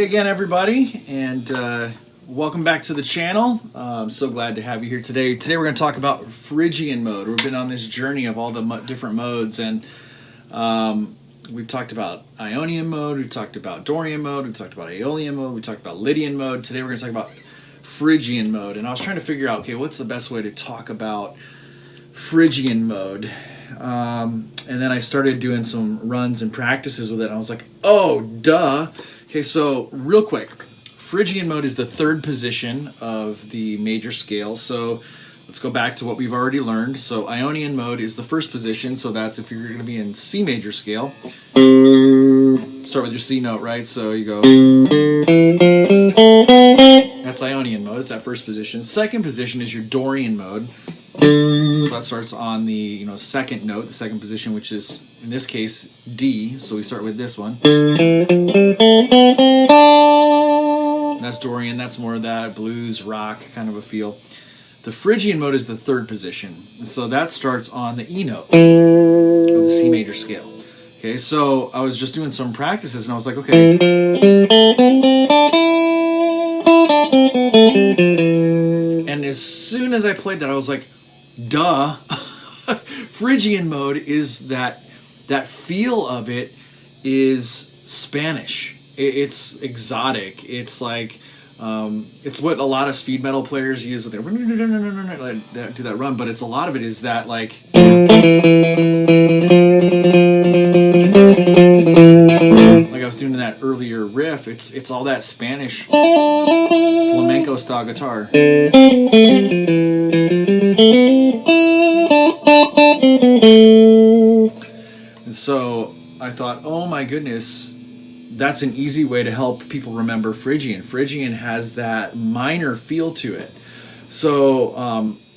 Again, everybody, and welcome back to the channel. I'm so glad to have you here today. Today we're going to talk about Phrygian mode. We've been on this journey of all the different modes, and we've talked about Ionian mode, we've talked about Dorian mode, we've talked about Aeolian mode, we talked about Lydian mode. Today we're going to talk about Phrygian mode, and I was trying to figure out, okay, what's the best way to talk about Phrygian mode? And then I started doing some runs and practices with it, and I was like, oh, duh. Okay, so real quick, Phrygian mode is the third position of the major scale. So let's go back to what we've already learned. So Ionian mode is the first position, so that's if you're going to be in C major scale. Start with your C note, right? So you go, that's Ionian mode, it's that first position. Second position is your Dorian mode. So that starts on the second note, the second position, which is in this case D. So we start with this one. That's Dorian. That's more of that blues rock kind of a feel. The Phrygian mode is the third position. So that starts on the E note of the C major scale. Okay, so I was just doing some practices and I was like, okay. And as soon as I played that, I was like, duh. Phrygian mode is that feel of it is Spanish. It's exotic. It's like it's what a lot of speed metal players use with their do that run, but it's a lot of it is that like I was doing that earlier riff. It's all that Spanish flamenco style guitar. And so I thought, oh my goodness, that's an easy way to help people remember Phrygian. Phrygian has that minor feel to it. So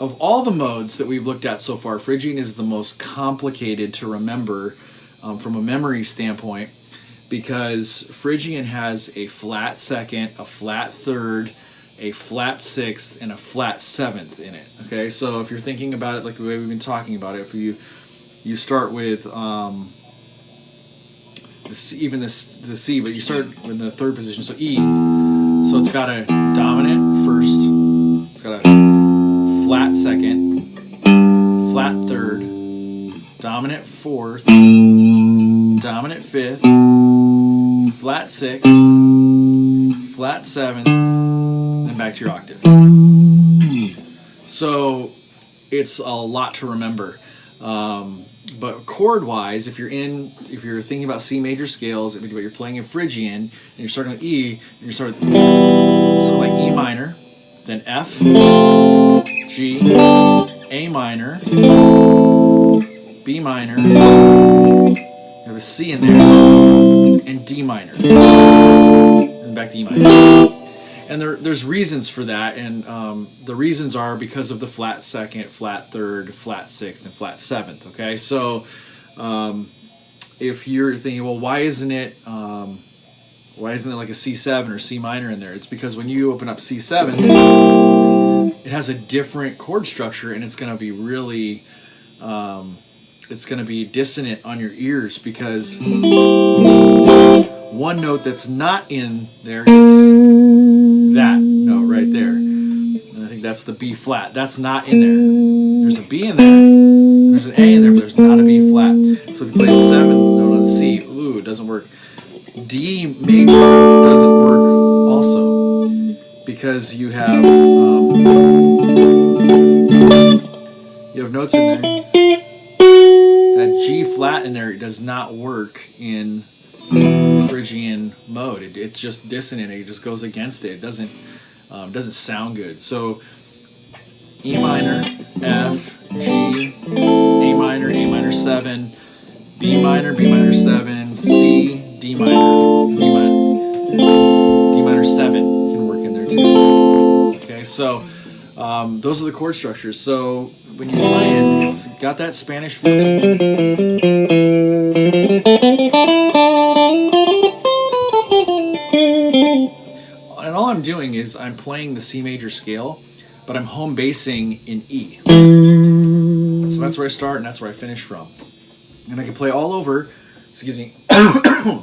of all the modes that we've looked at so far, Phrygian is the most complicated to remember from a memory standpoint, because Phrygian has a flat second, a flat third, a flat sixth, and a flat seventh in it. Okay, so if you're thinking about it like the way we've been talking about it, if you start with the C, the C, but you start with the third position, so E. So it's got a dominant first, it's got a flat second, flat third, dominant fourth, dominant fifth, flat sixth, flat seventh, then back to your octave. So it's a lot to remember. But chord-wise, if you're thinking about C major scales, but you're playing in Phrygian and you're starting with E, and you're starting with something like E minor, then F, G, A minor, B minor, you have a C in there, and D minor, and back to E minor. And there's reasons for that, and the reasons are because of the flat second, flat third, flat sixth, and flat seventh. Okay, so if you're thinking, well, why isn't it like a C7 or C minor in there? It's because when you open up C7, it has a different chord structure, and it's going to be really, it's going to be dissonant on your ears, because one note that's not in there is that note right there. And I think that's the B flat. That's not in there. There's a B in there. There's an A in there, but there's not a B flat. So if you play a seventh note on C, ooh, it doesn't work. D major doesn't work also, because you have notes in there. That G flat in there does not work in Phrygian mode. It's just dissonant. It just goes against it. It doesn't sound good. So E minor, F, G, 7, B minor 7, C, D minor, D minor 7 can work in there too. Okay, so those are the chord structures. So when you're playing, it's got that Spanish feel to it. And all I'm doing is I'm playing the C major scale, but I'm home basing in E. So that's where I start and that's where I finish from. And I can play all over, excuse me, I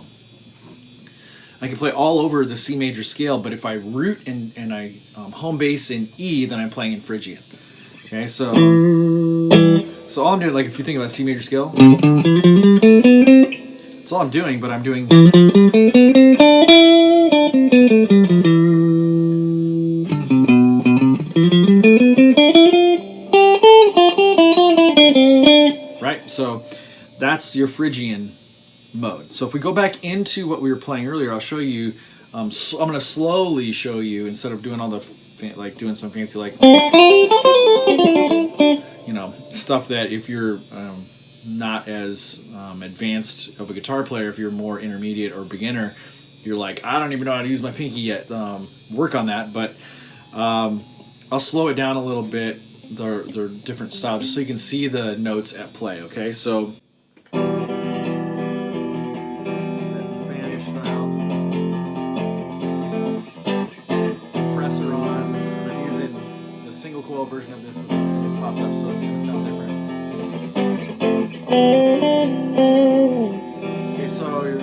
can play all over the C major scale, but if I root and I home base in E, then I'm playing in Phrygian. Okay, so all I'm doing, like if you think about C major scale, that's all I'm doing, but I'm doing... Right, so that's your Phrygian mode. So if we go back into what we were playing earlier, I'll show you. I'm going to slowly show you instead of doing all the like doing some fancy like stuff that if you're not as advanced of a guitar player, if you're more intermediate or beginner, you're like, I don't even know how to use my pinky yet. Work on that, but I'll slow it down a little bit. They're different styles just so you can see the notes at play. Okay, so. Spanish style. Compressor on. I'm using the single coil version of this with the keys popped up, so it's going to sound different. Okay, so you're...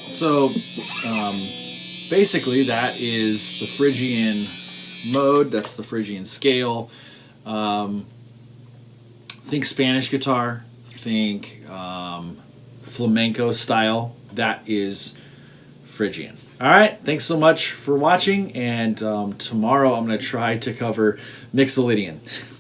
So basically that is the Phrygian mode, that's the Phrygian scale. Think Spanish guitar, think flamenco style, that is Phrygian. Alright, thanks so much for watching, and tomorrow I'm going to try to cover Mixolydian.